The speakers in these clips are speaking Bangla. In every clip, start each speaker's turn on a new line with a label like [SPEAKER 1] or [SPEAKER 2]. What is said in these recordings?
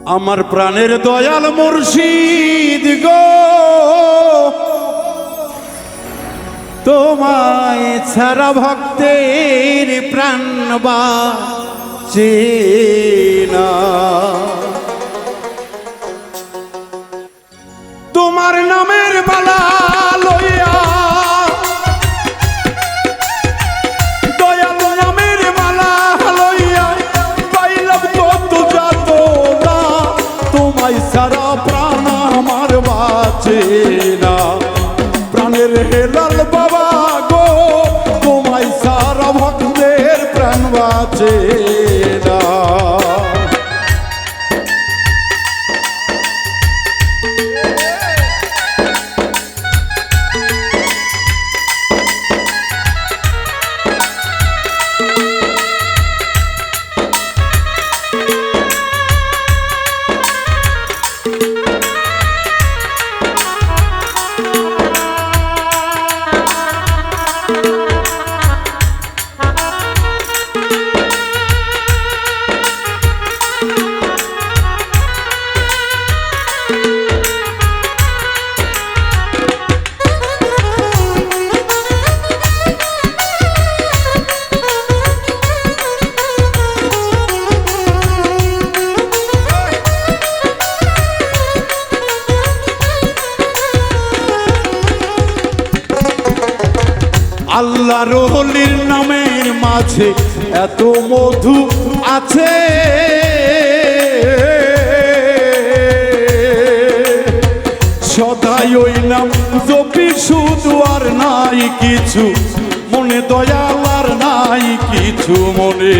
[SPEAKER 1] আমার প্রাণের দয়াল মুর্শিদ গো, তোমায় ছাড়া ভক্তের প্রাণ বাঁচে না। তোমার নামের মালা লইয়া, দয়াল নামের মালা লইয়া পাইলাম কত যাত না। তোমায় ছাড়া প্রাণ আমার বাঁচে না। প্রাণের হেলাল বাবা গো, তোমায় ছাড়া ভক্তের প্রাণ বাঁচে না। আল্লাহর ওলির নামের মাঝে এত মধু আছে, সদাই ওই নাম জপি শুধু, আর নাই কিছু মনে, দয়াল আর নাই কিছু মনে।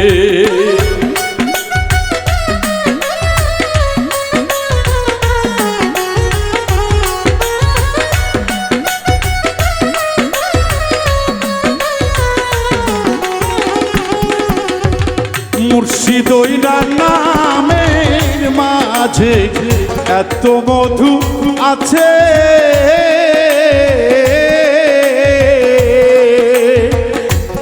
[SPEAKER 1] মুর্শিদ ওই নামের মাঝে এত মধু আছে,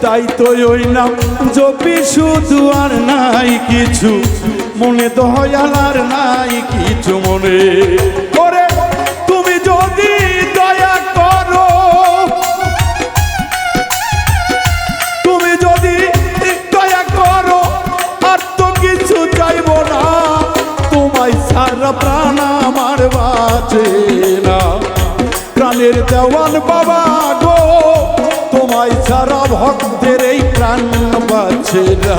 [SPEAKER 1] তাই তো ওই নাম জপি শুধু, আর নাই কিছু মনে, দয়াল আর নাই কিছু মনে। করে তুমি যদি দয়া করো, তুমি যদি দয়া করো, আর তো কিছু চাইব না। তোমায় সারা প্রাণ আমার বাঁচে না। প্রাণের দেওয়ান বাবা গো, তোমায় সারা ভক্তের এই প্রাণ বাঁচে না।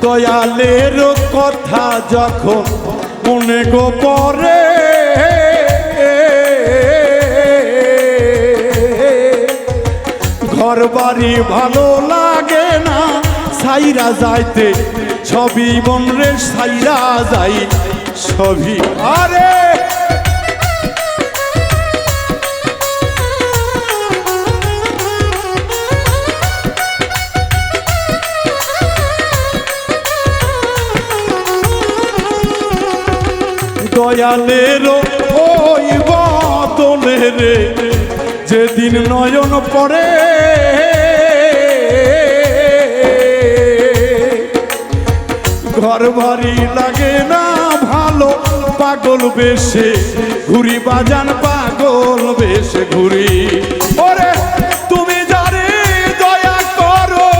[SPEAKER 1] দয়ালের কথা যখন মনে গো পড়ে, ঘর বাড়ি ভালো লাগে না, সাইরা যাইতে ছবি মন রে, সাইরা যাই ছবি। আরে দয়ালের ওই বদনে রে, যেদিন নয়ন পড়ে, ঘর বাড়ি লাগে না ভালো, পাগল বেশে ঘুরি বাজান, পাগল বেশে ঘুরি। ওরে তুমি যারে দয়া করো,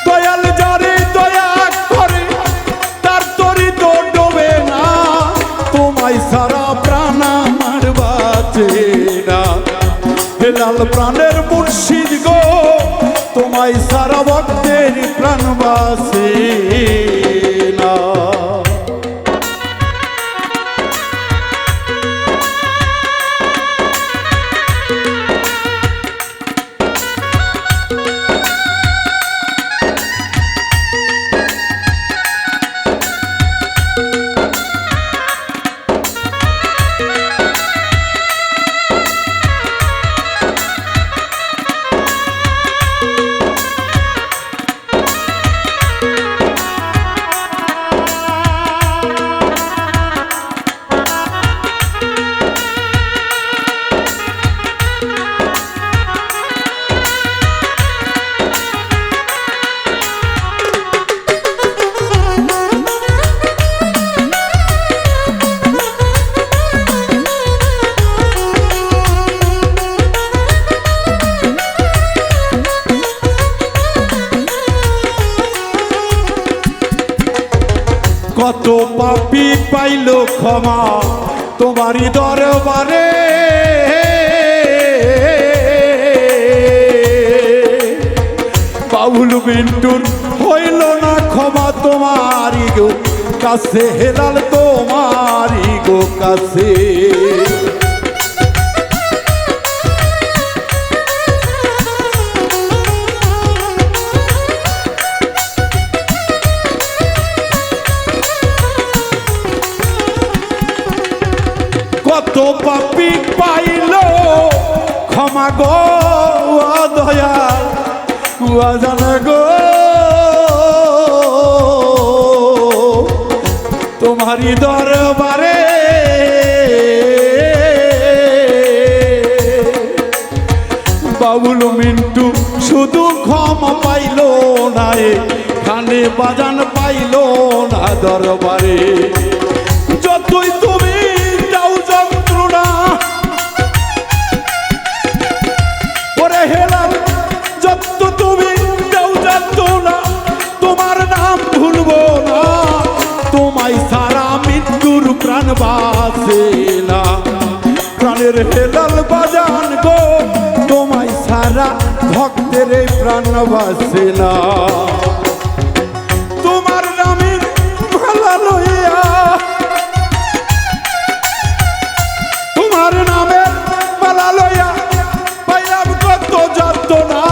[SPEAKER 1] দয়াল যারে দয়া করে, তার তরি তো ডোবে না। তোমায় সারা প্রাণ আমার বাঁচে না। হেলাল প্রাণের মুর্শিদ তোমায় সারা ভক্তের প্রাণ বাসে না। কত পাপী পাইল ক্ষমা তোমারই দরবারে, বাউল বিন্টুর হইল না ক্ষমা তোমারই গো কাছে, হেলাল তোমারই গো কাছে। কত পাপী পাইল ক্ষমা গো দয়াল জানা গো, তোমারই দরবারে বাবুল মিন্টু শুধু ক্ষমা পাইল না, খানে বাজান পাইল না দরবারে। যতই তুমি দাও যন্ত্রণা ওরে হেলাল, যত তুমি দাও যন্ত্রণা তোমার নাম ভুলবো না, তোমায় সারা মৃত্যুর প্রাণ বাসে না। প্রাণের হেলাল বাজান গো তোমায় সারা ভক্তের এই প্রাণ বাসে না। তোমার নামের মালা লইয়া, তোমার নামের মালা লইয়া পাইলাম কত যাতনা,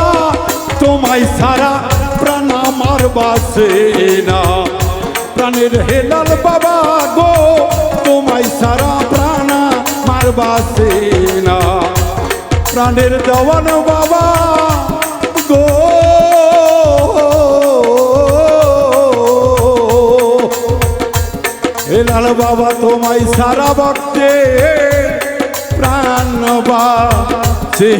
[SPEAKER 1] তোমায় সারা প্রাণ আমার বাসে না। প্রাণের হেলাল বাবা গো তোমায় সারা প্রাণ আমার বাসে না। প্রাণের দেওয়ান বাবা গো হেলাল বাবা তোমায় সারা ভক্তে প্রাণ বাসে